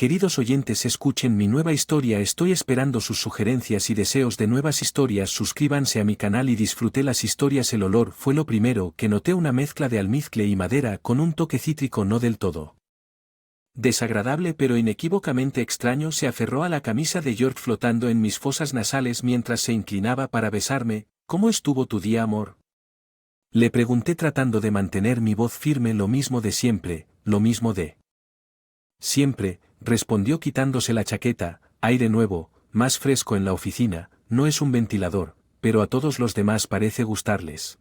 Queridos oyentes, escuchen mi nueva historia. Estoy esperando sus sugerencias y deseos de nuevas historias. Suscríbanse a mi canal y disfruté las historias. El olor fue lo primero que noté, una mezcla de almizcle y madera con un toque cítrico no del todo desagradable pero inequívocamente extraño. Se aferró a la camisa de George flotando en mis fosas nasales mientras se inclinaba para besarme. ¿Cómo estuvo tu día, amor? Le pregunté tratando de mantener mi voz firme. Lo mismo de siempre, lo mismo de siempre, respondió quitándose la chaqueta. Aire nuevo, más fresco en la oficina, no es un ventilador, pero a todos los demás parece gustarles.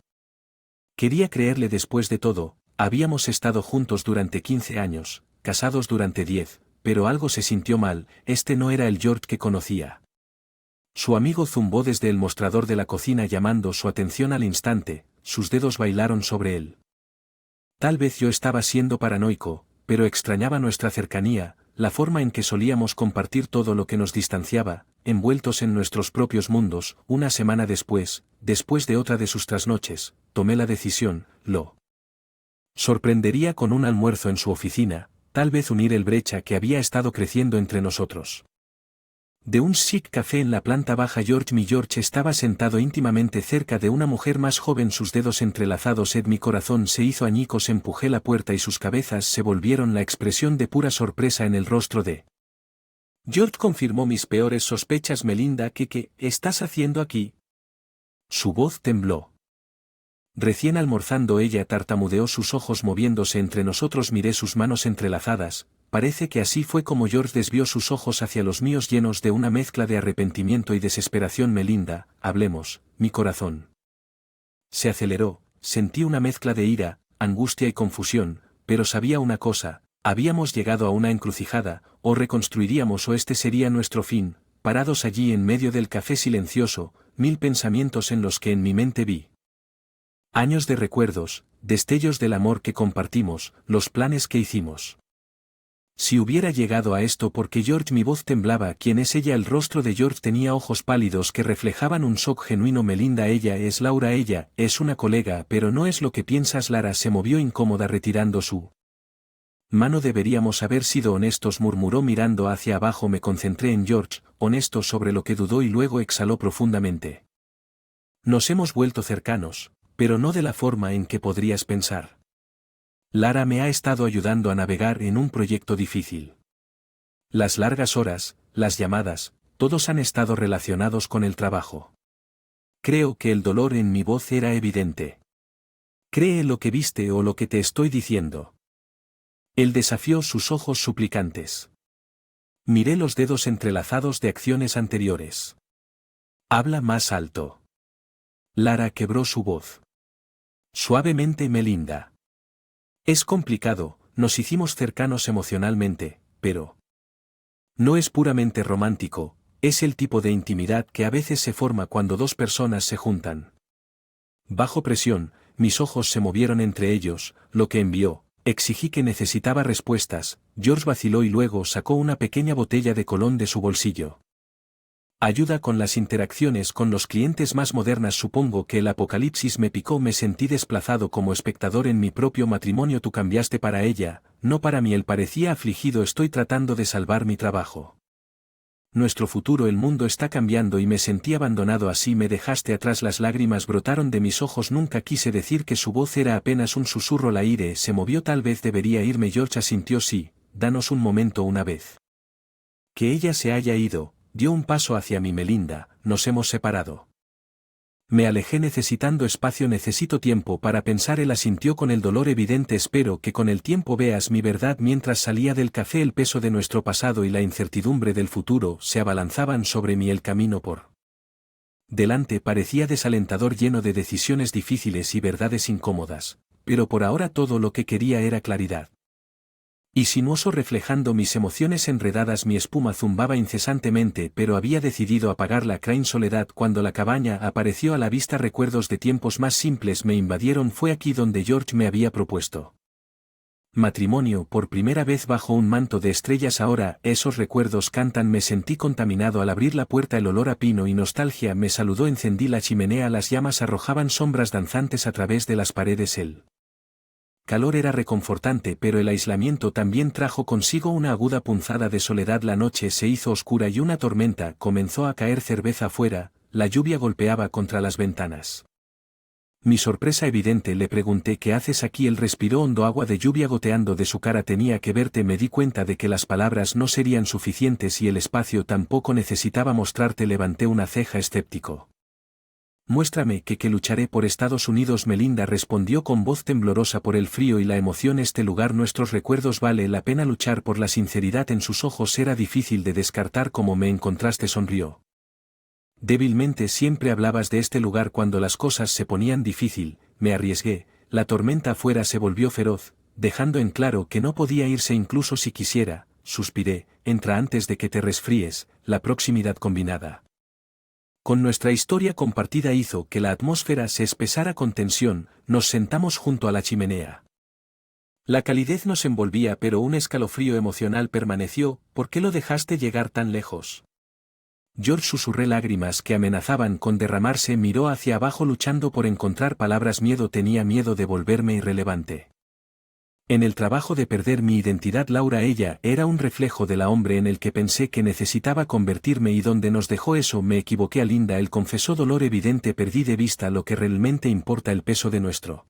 Quería creerle. Después de todo, habíamos estado juntos durante 15 años, casados durante 10, pero algo se sintió mal. Este no era el George que conocía. Su amigo zumbó desde el mostrador de la cocina llamando su atención al instante. Sus dedos bailaron sobre él. Tal vez yo estaba siendo paranoico, pero extrañaba nuestra cercanía, la forma en que solíamos compartir todo lo que nos distanciaba, envueltos en nuestros propios mundos. Una semana después de otra de sus trasnoches, tomé la decisión. Lo sorprendería con un almuerzo en su oficina, tal vez unir el brecha que había estado creciendo entre nosotros. De un chic café en la planta baja, mi George estaba sentado íntimamente cerca de una mujer más joven, sus dedos entrelazados. Mi corazón se hizo añicos. Empujé la puerta y sus cabezas se volvieron. La expresión de pura sorpresa en el rostro de George confirmó mis peores sospechas. Melinda, ¿qué estás haciendo aquí? Su voz tembló. Recién almorzando, ella tartamudeó, sus ojos moviéndose entre nosotros. Miré sus manos entrelazadas. Parece que así fue como George desvió sus ojos hacia los míos, llenos de una mezcla de arrepentimiento y desesperación. Melinda, hablemos. Mi corazón se aceleró. Sentí una mezcla de ira, angustia y confusión, pero sabía una cosa: habíamos llegado a una encrucijada, o reconstruiríamos o este sería nuestro fin. Parados allí en medio del café silencioso, mil pensamientos en los que en mi mente vi años de recuerdos, destellos del amor que compartimos, los planes que hicimos. Si hubiera llegado a esto, porque George, mi voz temblaba. ¿Quién es ella? El rostro de George tenía ojos pálidos que reflejaban un shock genuino. Melinda, ella es Laura, ella es una colega, pero no es lo que piensas. Lara se movió incómoda retirando su mano. Deberíamos haber sido honestos, murmuró mirando hacia abajo. Me concentré en George, honesto sobre lo que dudó, y luego exhaló profundamente. Nos hemos vuelto cercanos, pero no de la forma en que podrías pensar. Lara me ha estado ayudando a navegar en un proyecto difícil. Las largas horas, las llamadas, todos han estado relacionados con el trabajo. Creo que el dolor en mi voz era evidente. ¿Cree lo que viste o lo que te estoy diciendo? Él desafió, sus ojos suplicantes. Miré los dedos entrelazados de acciones anteriores. Habla más alto. Lara quebró su voz. Suavemente. Melinda. Es complicado, nos hicimos cercanos emocionalmente, pero no es puramente romántico, es el tipo de intimidad que a veces se forma cuando dos personas se juntan. Bajo presión, mis ojos se movieron entre ellos. Lo que envió, exigí que necesitaba respuestas. George vaciló y luego sacó una pequeña botella de colón de su bolsillo. Ayuda con las interacciones con los clientes más modernas. Supongo que el apocalipsis me picó. Me sentí desplazado como espectador en mi propio matrimonio. Tú cambiaste para ella, no para mí. Él parecía afligido. Estoy tratando de salvar mi trabajo. Nuestro futuro, el mundo está cambiando y me sentí abandonado. Así me dejaste atrás. Las lágrimas brotaron de mis ojos. Nunca quise decir que su voz era apenas un susurro. La aire se movió. Tal vez debería irme. George asintió. Sí, danos un momento. Una vez que ella se haya ido, dio un paso hacia mí. Melinda, nos hemos separado. Me alejé necesitando espacio. Necesito tiempo para pensar. Él asintió con el dolor evidente. Espero que con el tiempo veas mi verdad. Mientras salía del café, el peso de nuestro pasado y la incertidumbre del futuro se abalanzaban sobre mí. El camino por delante parecía desalentador, lleno de decisiones difíciles y verdades incómodas, pero por ahora todo lo que quería era claridad. Y sinuoso, reflejando mis emociones enredadas. Mi espuma zumbaba incesantemente, pero había decidido apagarla. Crane soledad. Cuando la cabaña apareció a la vista, recuerdos de tiempos más simples me invadieron. Fue aquí donde George me había propuesto matrimonio por primera vez bajo un manto de estrellas. Ahora esos recuerdos cantan. Me sentí contaminado al abrir la puerta. El olor a pino y nostalgia me saludó. Encendí la chimenea. Las llamas arrojaban sombras danzantes a través de las paredes. El calor era reconfortante, pero el aislamiento también trajo consigo una aguda punzada de soledad. La noche se hizo oscura y una tormenta comenzó a caer cerveza afuera, la lluvia golpeaba contra las ventanas. Mi sorpresa evidente. Le pregunté ¿qué haces aquí? Él respiró hondo, agua de lluvia goteando de su cara. Tenía que verte. Me di cuenta de que las palabras no serían suficientes y el espacio tampoco necesitaba mostrarte. Levanté una ceja escéptico. Muéstrame que lucharé por Estados Unidos. Melinda respondió con voz temblorosa por el frío y la emoción. Este lugar, nuestros recuerdos, vale la pena luchar por. La sinceridad en sus ojos era difícil de descartar. ¿Cómo me encontraste? Sonrió débilmente. Siempre hablabas de este lugar cuando las cosas se ponían difícil. Me arriesgué. La tormenta afuera se volvió feroz, dejando en claro que no podía irse incluso si quisiera. Suspiré. Entra antes de que te resfríes. La proximidad combinada con nuestra historia compartida hizo que la atmósfera se espesara con tensión. Nos sentamos junto a la chimenea. La calidez nos envolvía, pero un escalofrío emocional permaneció. ¿Por qué lo dejaste llegar tan lejos? George, susurré. Lágrimas que amenazaban con derramarse. Miró hacia abajo luchando por encontrar palabras. Miedo. Tenía miedo de volverme irrelevante. En el trabajo de perder mi identidad. Laura, ella era un reflejo de la hombre en el que pensé que necesitaba convertirme. ¿Y dónde nos dejó eso? Me equivoqué. Linda, él confesó, dolor evidente. Perdí de vista lo que realmente importa, el peso de nuestro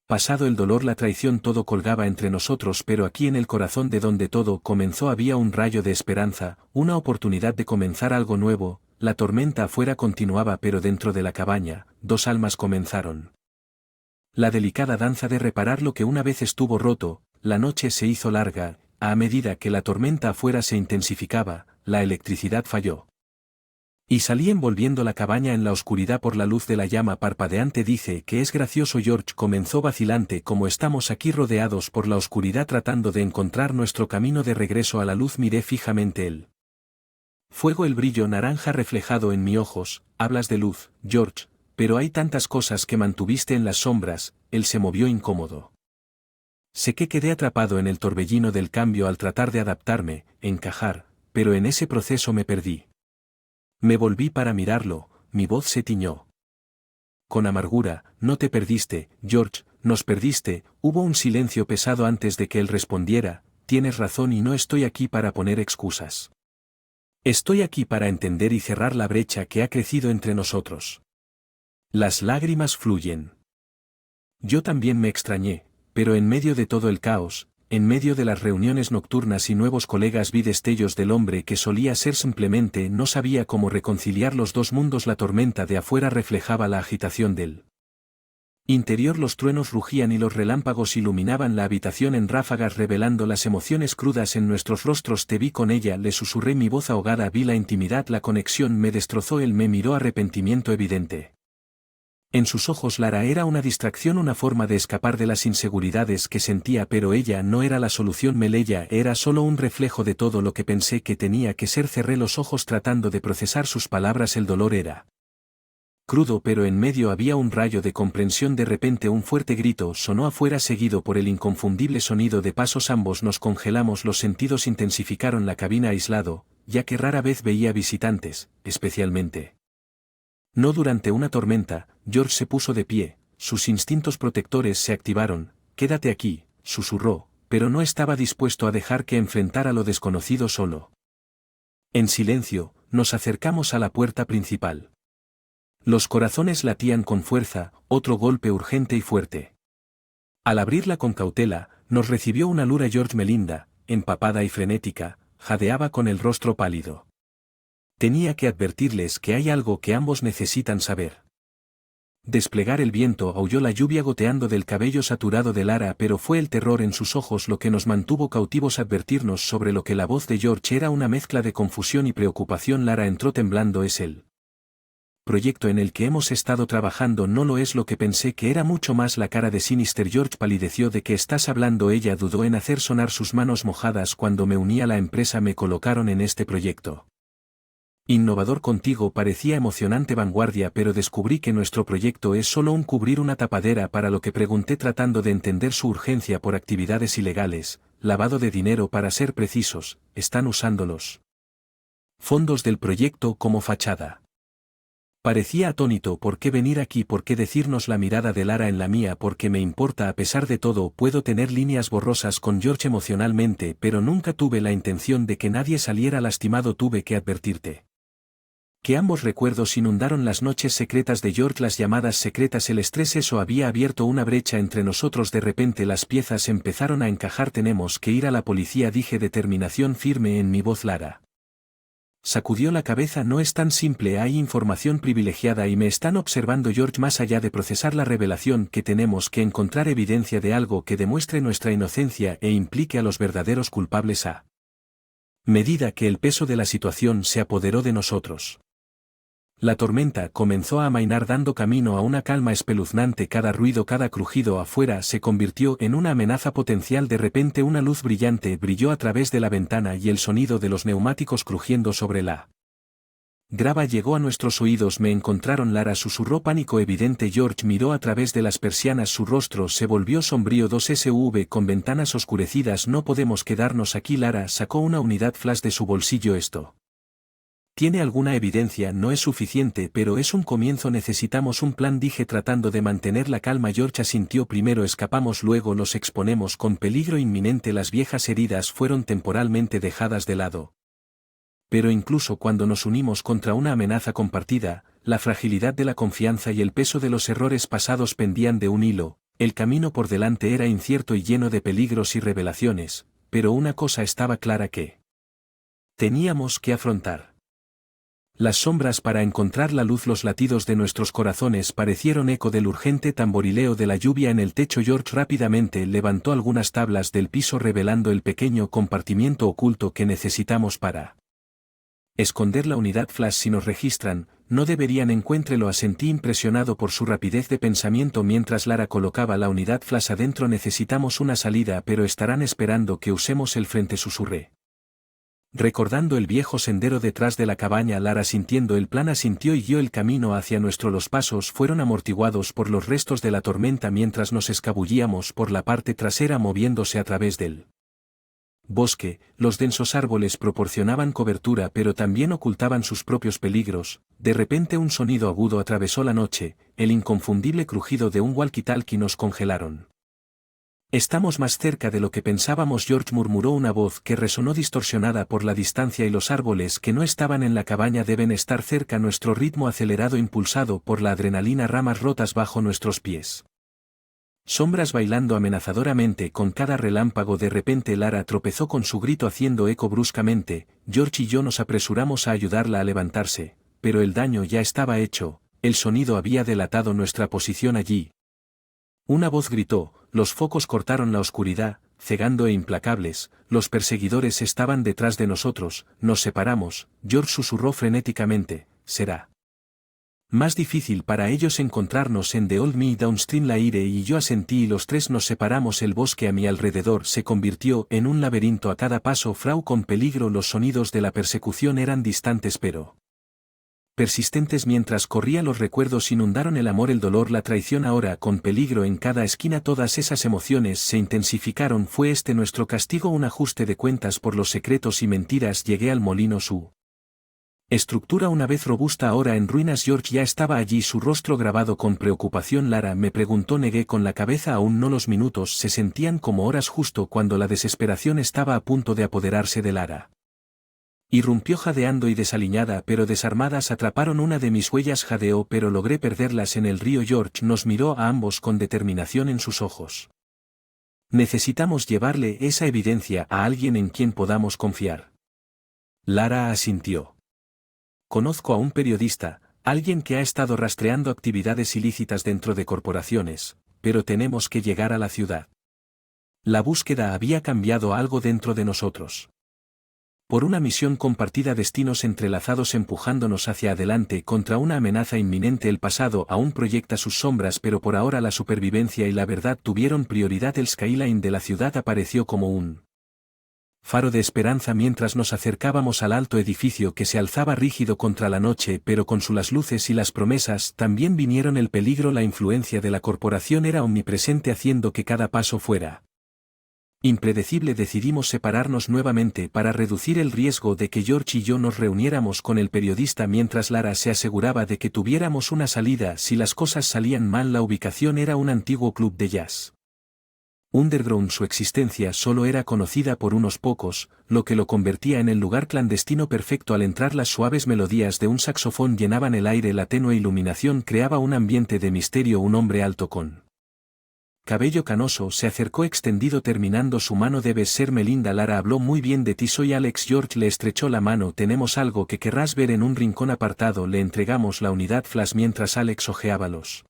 pasado, el dolor, la traición. Todo colgaba entre nosotros, pero aquí en el corazón de donde todo comenzó había un rayo de esperanza, una oportunidad de comenzar algo nuevo. La tormenta afuera continuaba, pero dentro de la cabaña, dos almas comenzaron la delicada danza de reparar lo que una vez estuvo roto. La noche se hizo larga. A medida que la tormenta afuera se intensificaba, la electricidad falló y salí envolviendo la cabaña en la oscuridad por la luz de la llama parpadeante. Dice que es gracioso. George comenzó vacilante. Como estamos aquí rodeados por la oscuridad tratando de encontrar nuestro camino de regreso a la luz. Miré fijamente el fuego, el brillo naranja reflejado en mis ojos. Hablas de luz, George, pero hay tantas cosas que mantuviste en las sombras. Él se movió incómodo. Sé que quedé atrapado en el torbellino del cambio al tratar de adaptarme, encajar, pero en ese proceso me perdí. Me volví para mirarlo. Mi voz se tiñó con amargura. No te perdiste, George, nos perdiste. Hubo un silencio pesado antes de que él respondiera. Tienes razón y no estoy aquí para poner excusas. Estoy aquí para entender y cerrar la brecha que ha crecido entre nosotros. Las lágrimas fluyen. Yo también me extrañé, pero en medio de todo el caos, en medio de las reuniones nocturnas y nuevos colegas, vi destellos del hombre que solía ser. Simplemente no sabía cómo reconciliar los dos mundos. La tormenta de afuera reflejaba la agitación del interior. Los truenos rugían y los relámpagos iluminaban la habitación en ráfagas, revelando las emociones crudas en nuestros rostros. Te vi con ella, le susurré, mi voz ahogada. Vi la intimidad. La conexión me destrozó. Él me miró, arrepentimiento evidente en sus ojos. Lara era una distracción, una forma de escapar de las inseguridades que sentía, pero ella no era la solución. Ella era solo un reflejo de todo lo que pensé que tenía que ser. Cerré los ojos tratando de procesar sus palabras. El dolor era crudo, pero en medio había un rayo de comprensión. De repente un fuerte grito sonó afuera, seguido por el inconfundible sonido de pasos. Ambos nos congelamos, los sentidos intensificaron. La cabina aislado, ya que rara vez veía visitantes, especialmente no durante una tormenta. George se puso de pie, sus instintos protectores se activaron. Quédate aquí, susurró, pero no estaba dispuesto a dejar que enfrentara lo desconocido solo. En silencio, nos acercamos a la puerta principal. Los corazones latían con fuerza, otro golpe urgente y fuerte. Al abrirla con cautela, nos recibió una lura. George, Melinda, empapada y frenética, jadeaba con el rostro pálido. Tenía que advertirles que hay algo que ambos necesitan saber. Desplegar el viento, aulló la lluvia goteando del cabello saturado de Lara, pero fue el terror en sus ojos lo que nos mantuvo cautivos. Advertirnos sobre lo que la voz de George era una mezcla de confusión y preocupación. Lara entró temblando. Es el proyecto en el que hemos estado trabajando. No lo es lo que pensé que era, mucho más. La cara de Sinister. George palideció. ¿De qué estás hablando? Ella dudó en hacer sonar sus manos mojadas. Cuando me uní a la empresa me colocaron en este proyecto innovador contigo. Parecía emocionante, vanguardia, pero descubrí que nuestro proyecto es solo cubrir una tapadera para lo que. Pregunté tratando de entender su urgencia. Por actividades ilegales, lavado de dinero para ser precisos. Están usando los fondos del proyecto como fachada Parecía atónito. ¿Por qué venir aquí? ¿Por qué decirnos? La mirada de Lara en la mía. Porque me importa. A pesar de todo puedo tener líneas borrosas con George emocionalmente, pero nunca tuve la intención de que nadie saliera lastimado. Tuve que advertirte. Que ambos recuerdos inundaron las noches secretas de George, las llamadas secretas, el estrés. Eso había abierto una brecha entre nosotros. De repente las piezas empezaron a encajar. Tenemos que ir a la policía, dije, determinación firme en mi voz. Lara sacudió la cabeza. No es tan simple, hay información privilegiada y me están observando. George, más allá de procesar la revelación, que tenemos que encontrar evidencia de algo que demuestre nuestra inocencia e implique a los verdaderos culpables. A medida que el peso de la situación se apoderó de nosotros, la tormenta comenzó a amainar, dando camino a una calma espeluznante. Cada ruido, cada crujido afuera se convirtió en una amenaza potencial. De repente una luz brillante brilló a través de la ventana y el sonido de los neumáticos crujiendo sobre la grava llegó a nuestros oídos. Me encontraron. Lara susurró, pánico evidente. George miró a través de las persianas. Su rostro se volvió sombrío. 2SV con ventanas oscurecidas. No podemos quedarnos aquí. Lara sacó una unidad flash de su bolsillo. Esto tiene alguna evidencia. No es suficiente, pero es un comienzo. Necesitamos un plan, dije tratando de mantener la calma. George asintió. Primero escapamos, luego nos exponemos con peligro inminente. Las viejas heridas fueron temporalmente dejadas de lado. Pero incluso cuando nos unimos contra una amenaza compartida, la fragilidad de la confianza y el peso de los errores pasados pendían de un hilo. El camino por delante era incierto y lleno de peligros y revelaciones, pero una cosa estaba clara, que teníamos que afrontar las sombras para encontrar la luz. Los latidos de nuestros corazones parecieron eco del urgente tamborileo de la lluvia en el techo. George rápidamente levantó algunas tablas del piso, revelando el pequeño compartimiento oculto que necesitamos para esconder la unidad flash. Si nos registran, no deberían. Encuéntrelo, asentí impresionado por su rapidez de pensamiento mientras Lara colocaba la unidad flash adentro. Necesitamos una salida, pero estarán esperando que usemos el frente, susurré, recordando el viejo sendero detrás de la cabaña. Lara, sintiendo el plan, asintió y guió el camino hacia nuestro. Los pasos fueron amortiguados por los restos de la tormenta mientras nos escabullíamos por la parte trasera, moviéndose a través del bosque. Los densos árboles proporcionaban cobertura, pero también ocultaban sus propios peligros. De repente un sonido agudo atravesó la noche, el inconfundible crujido de un walkie-talkie. Nos congelaron. Estamos más cerca de lo que pensábamos, George murmuró. Una voz que resonó distorsionada por la distancia y los árboles que no estaban en la cabaña deben estar cerca. Nuestro ritmo acelerado, impulsado por la adrenalina, ramas rotas bajo nuestros pies, sombras bailando amenazadoramente con cada relámpago. De repente Lara tropezó con su grito haciendo eco bruscamente. George y yo nos apresuramos a ayudarla a levantarse, pero el daño ya estaba hecho. El sonido había delatado nuestra posición allí. Una voz gritó, los focos cortaron la oscuridad, cegando e implacables. Los perseguidores estaban detrás de nosotros. Nos separamos. George susurró frenéticamente, será más difícil para ellos encontrarnos en The Old Me Downstream. Laire y yo asentí y los tres nos separamos. El bosque a mi alrededor se convirtió en un laberinto a cada paso. Frau, con peligro. Los sonidos de la persecución eran distantes pero persistentes. Mientras corría los recuerdos inundaron el amor, el dolor, la traición. Ahora con peligro en cada esquina. Todas esas emociones se intensificaron. ¿Fue este nuestro castigo? Un ajuste de cuentas por los secretos y mentiras. Llegué al molino. Su estructura, una vez robusta, ahora en ruinas. George ya estaba allí, su rostro grabado con preocupación. Lara, me preguntó. Negué con la cabeza. Aún no. Los minutos se sentían como horas. Justo cuando la desesperación estaba a punto de apoderarse de Lara, irrumpió jadeando y desaliñada, pero desarmadas. Atraparon una de mis huellas. Jadeó, pero logré perderlas en el río. George nos miró a ambos con determinación en sus ojos. Necesitamos llevarle esa evidencia a alguien en quien podamos confiar. Lara asintió. Conozco a un periodista, alguien que ha estado rastreando actividades ilícitas dentro de corporaciones, pero tenemos que llegar a la ciudad. La búsqueda había cambiado algo dentro de nosotros. Por una misión compartida, destinos entrelazados empujándonos hacia adelante contra una amenaza inminente. El pasado aún proyecta sus sombras, pero por ahora la supervivencia y la verdad tuvieron prioridad. El skyline de la ciudad apareció como un faro de esperanza mientras nos acercábamos al alto edificio que se alzaba rígido contra la noche, pero con las luces y las promesas también vinieron el peligro. La influencia de la corporación era omnipresente, haciendo que cada paso fuera Impredecible decidimos separarnos nuevamente para reducir el riesgo de que George y yo nos reuniéramos con el periodista mientras Lara se aseguraba de que tuviéramos una salida si las cosas salían mal. La ubicación era un antiguo club de jazz. Underground. Su existencia solo era conocida por unos pocos, lo que lo convertía en el lugar clandestino perfecto. Al entrar, las suaves melodías de un saxofón llenaban el aire, la tenue iluminación creaba un ambiente de misterio. Un hombre alto con cabello canoso se acercó extendido terminando su mano. Debes ser Melinda. Lara habló muy bien de ti. Soy Alex. George le estrechó la mano. Tenemos algo que querrás ver en un rincón apartado. Le entregamos la unidad flash mientras Alex hojeaba los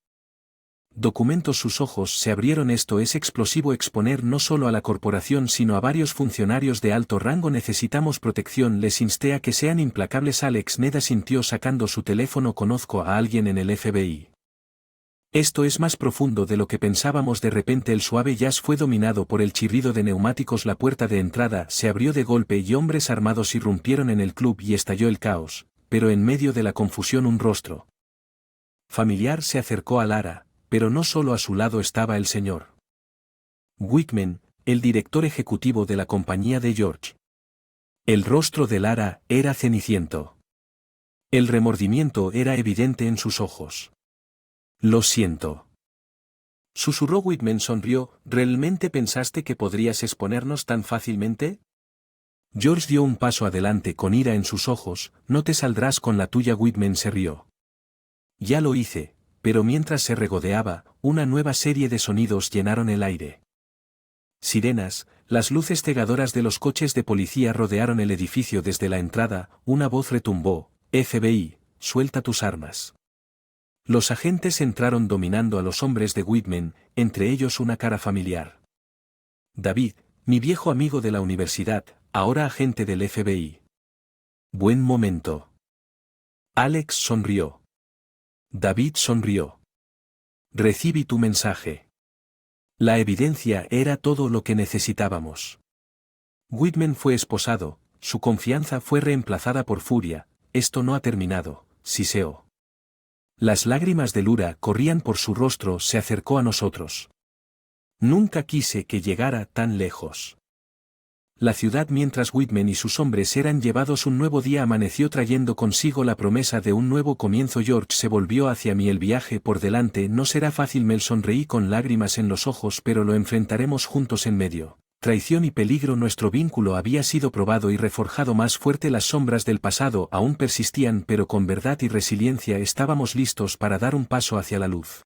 documentos. Sus ojos se abrieron. Esto es explosivo. Exponer no solo a la corporación sino a varios funcionarios de alto rango. Necesitamos protección. Les insté a que sean implacables. Alex Neda sintió sacando su teléfono. Conozco a alguien en el FBI. Esto es más profundo de lo que pensábamos. De repente el suave jazz fue dominado por el chirrido de neumáticos. La puerta de entrada se abrió de golpe y hombres armados irrumpieron en el club y estalló el caos, pero en medio de la confusión un rostro familiar se acercó a Lara, pero no solo a su lado estaba el señor Wickman, el director ejecutivo de la compañía de George. El rostro de Lara era ceniciento. El remordimiento era evidente en sus ojos. Lo siento. Susurró. Whitman sonrió. ¿Realmente pensaste que podrías exponernos tan fácilmente? George dio un paso adelante con ira en sus ojos. No te saldrás con la tuya. Whitman se rió. Ya lo hice, pero mientras se regodeaba, una nueva serie de sonidos llenaron el aire. Sirenas, las luces cegadoras de los coches de policía rodearon el edificio desde la entrada. Una voz retumbó. FBI, suelta tus armas. Los agentes entraron dominando a los hombres de Whitman, entre ellos una cara familiar. David, mi viejo amigo de la universidad, ahora agente del FBI. Buen momento. Alex sonrió. David sonrió. Recibí tu mensaje. La evidencia era todo lo que necesitábamos. Whitman fue esposado, su confianza fue reemplazada por furia. Esto no ha terminado, siseó. Las lágrimas de Lura corrían por su rostro. Se acercó a nosotros. Nunca quise que llegara tan lejos. La ciudad. Mientras Whitman y sus hombres eran llevados, un nuevo día amaneció trayendo consigo la promesa de un nuevo comienzo. George se volvió hacia mí. El viaje por delante no será fácil. Me sonreí con lágrimas en los ojos, pero lo enfrentaremos juntos en medio traición y peligro. Nuestro vínculo había sido probado y reforjado más fuerte. Las sombras del pasado aún persistían, pero con verdad y resiliencia estábamos listos para dar un paso hacia la luz.